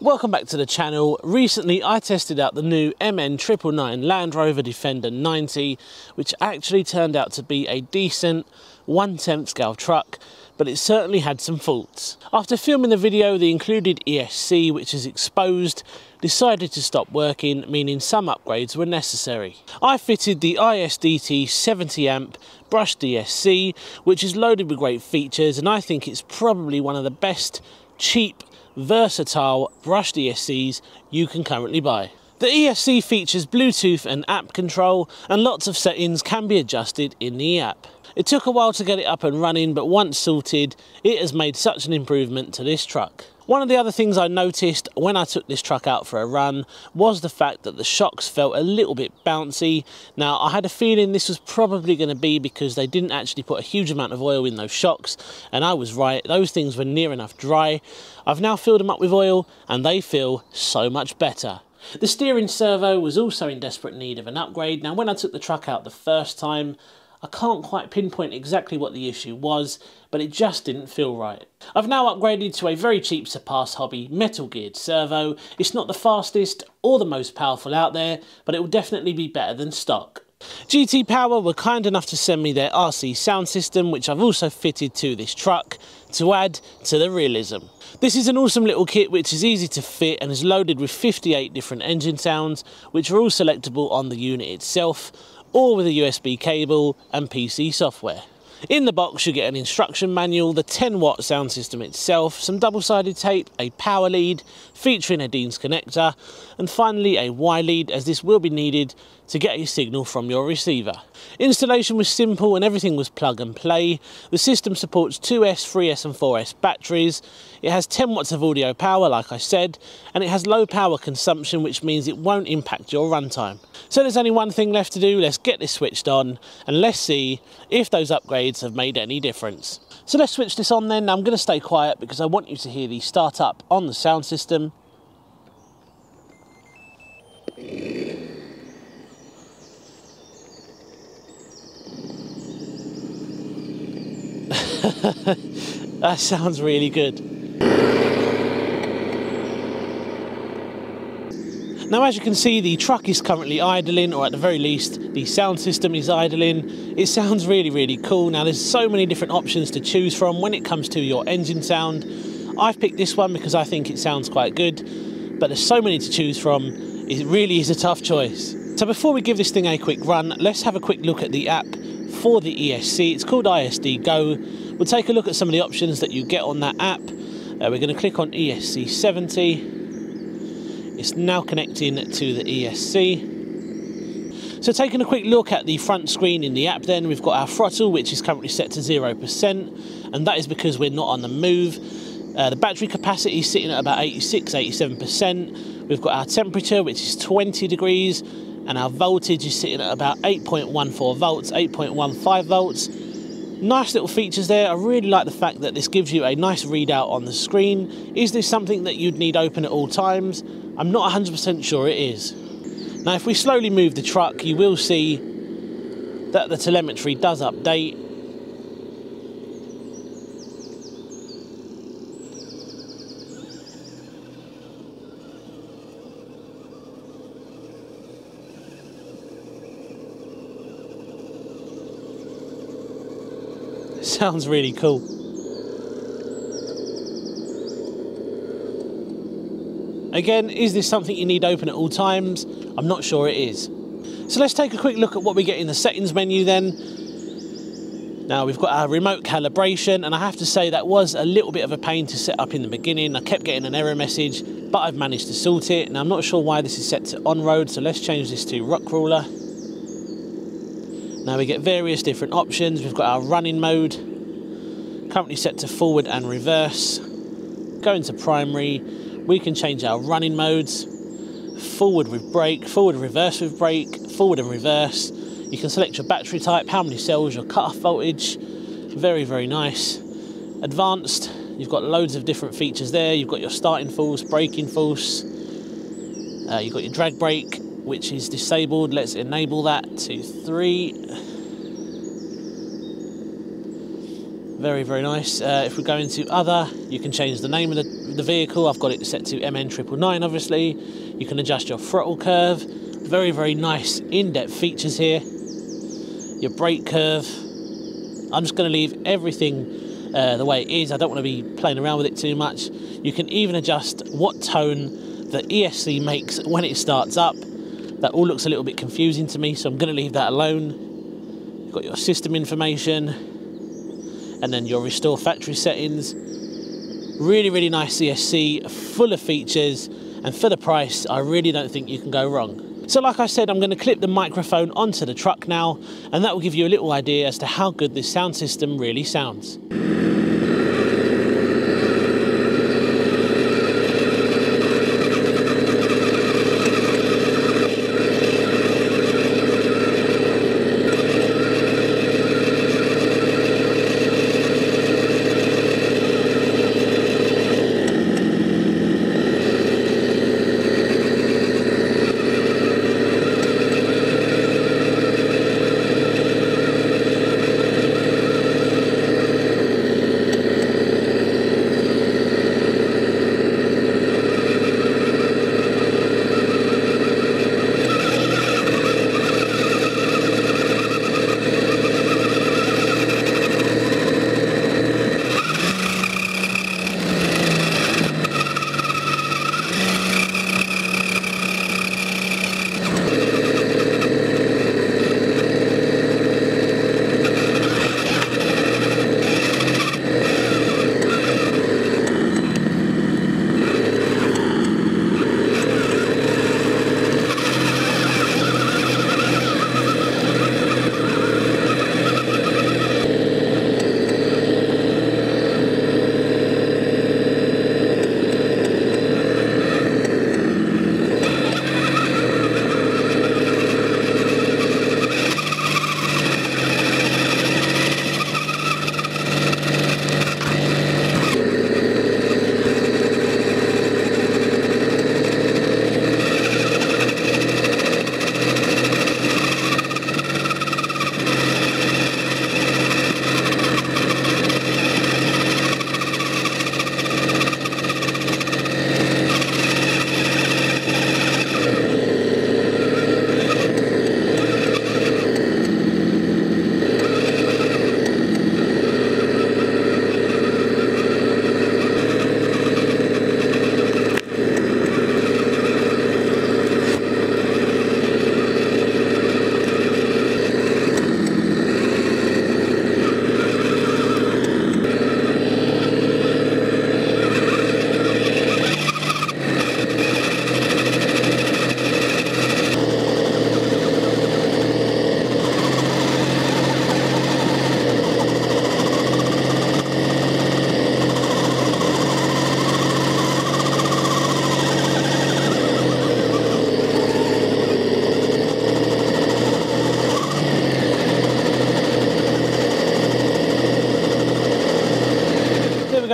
Welcome back to the channel. Recently I tested out the new MN999 Land Rover Defender 90, which actually turned out to be a decent 1/10 scale truck, but it certainly had some faults. After filming the video, the included ESC, which is exposed, decided to stop working, meaning some upgrades were necessary. I fitted the ISDT 70 amp brushed ESC, which is loaded with great features, and I think it's probably one of the best cheap versatile brushed ESCs you can currently buy. The ESC features Bluetooth and app control, and lots of settings can be adjusted in the app. It took a while to get it up and running, but once sorted, it has made such an improvement to this truck. One of the other things I noticed when I took this truck out for a run was the fact that the shocks felt a little bit bouncy. Now, I had a feeling this was probably going to be because they didn't actually put a huge amount of oil in those shocks, and I was right, those things were near enough dry. I've now filled them up with oil and they feel so much better. The steering servo was also in desperate need of an upgrade. Now, when I took the truck out the first time, I can't quite pinpoint exactly what the issue was, but it just didn't feel right. I've now upgraded to a very cheap Surpass Hobby metal geared servo. It's not the fastest or the most powerful out there, but it will definitely be better than stock. GT Power were kind enough to send me their RC sound system, which I've also fitted to this truck to add to the realism. This is an awesome little kit which is easy to fit and is loaded with 58 different engine sounds, which are all selectable on the unit itself, or with a USB cable and PC software. In the box you get an instruction manual, the 10-watt sound system itself, some double-sided tape, a power lead featuring a Dean's connector, and finally a Y lead, as this will be needed to get a signal from your receiver. Installation was simple and everything was plug and play. The system supports 2S, 3S and 4S batteries. It has 10 watts of audio power, like I said, and it has low power consumption, which means it won't impact your runtime. So there's only one thing left to do. Let's get this switched on and let's see if those upgrades have made any difference. So let's switch this on then. I'm going to stay quiet because I want you to hear the start up on the sound system. That sounds really good. Now, as you can see, the truck is currently idling, or at the very least the sound system is idling. It sounds really cool. Now, there's so many different options to choose from when it comes to your engine sound. I've picked this one because I think it sounds quite good, but there's so many to choose from, it really is a tough choice. So before we give this thing a quick run, let's have a quick look at the app for the ESC. It's called ISD Go. We'll take a look at some of the options that you get on that app. We're going to click on ESC 70. It's now connecting to the ESC. So taking a quick look at the front screen in the app then, we've got our throttle, which is currently set to 0%, and that is because we're not on the move. The battery capacity is sitting at about 86–87%. We've got our temperature, which is 20 degrees, and our voltage is sitting at about 8.14 volts, 8.15 volts. Nice little features there. I really like the fact that this gives you a nice readout on the screen. Is this something that you'd need open at all times? I'm not 100% sure it is. Now, if we slowly move the truck, you will see that the telemetry does update. Sounds really cool. Again, is this something you need open at all times? I'm not sure it is. So let's take a quick look at what we get in the settings menu then. Now, we've got our remote calibration, and I have to say that was a little bit of a pain to set up in the beginning. I kept getting an error message, but I've managed to sort it. Now, I'm not sure why this is set to on-road, so let's change this to rock crawler. Now we get various different options. We've got our running mode, currently set to forward and reverse. Go into primary, we can change our running modes, forward with brake, forward and reverse with brake, forward and reverse. You can select your battery type, how many cells, your cut-off voltage. Very nice. Advanced, you've got loads of different features there. You've got your starting force, braking force. You've got your drag brake, which is disabled. Let's enable that to 3. Very nice. If we go into other, you can change the name of the vehicle, I've got it set to MN999 obviously. You can adjust your throttle curve. Very, very nice in-depth features here. Your brake curve. I'm just going to leave everything the way it is. I don't want to be playing around with it too much. You can even adjust what tone the ESC makes when it starts up. That all looks a little bit confusing to me, so I'm going to leave that alone. You've got your system information and then your restore factory settings. Really, really nice ESC, full of features, and for the price, I really don't think you can go wrong. So like I said, I'm going to clip the microphone onto the truck now, and that will give you a little idea as to how good this sound system really sounds.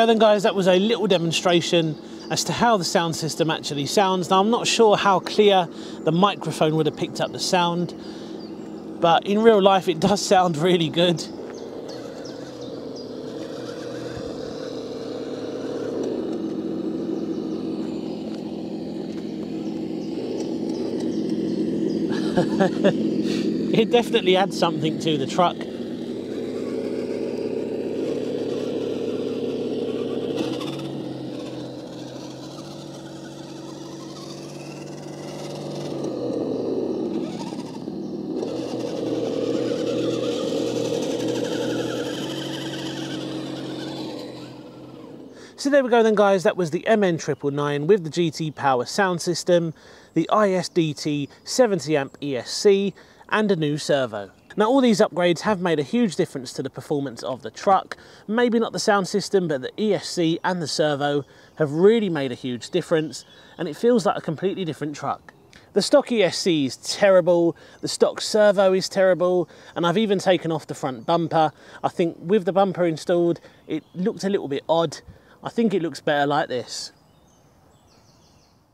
go then guys, that was a little demonstration as to how the sound system actually sounds. Now I'm not sure how clear the microphone would have picked up the sound, but in real life it does sound really good. It definitely adds something to the truck. So there we go then guys, that was the MN999 with the GT Power sound system, the ISDT 70 amp ESC and a new servo. Now all these upgrades have made a huge difference to the performance of the truck. Maybe not the sound system, but the ESC and the servo have really made a huge difference, and it feels like a completely different truck. The stock ESC is terrible, the stock servo is terrible, and I've even taken off the front bumper. I think with the bumper installed, it looked a little bit odd. I think it looks better like this.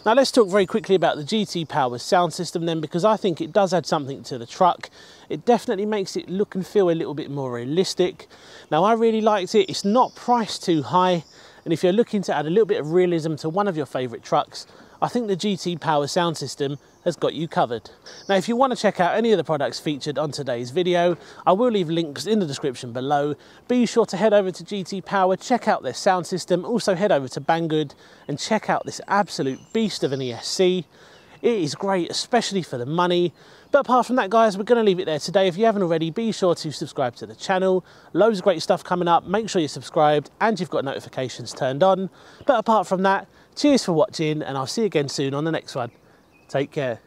Now let's talk very quickly about the GT Power sound system then, because I think it does add something to the truck. It definitely makes it look and feel a little bit more realistic. Now I really liked it. It's not priced too high, And if you're looking to add a little bit of realism to one of your favourite trucks, I think the GT Power sound system has got you covered. Now, if you want to check out any of the products featured on today's video, I will leave links in the description below. Be sure to head over to GT Power, check out their sound system, also head over to Banggood and check out this absolute beast of an ESC. It is great, especially for the money. But apart from that, guys, we're going to leave it there today. If you haven't already, be sure to subscribe to the channel. Loads of great stuff coming up. Make sure you're subscribed and you've got notifications turned on. But apart from that, cheers for watching, and I'll see you again soon on the next one. Take care.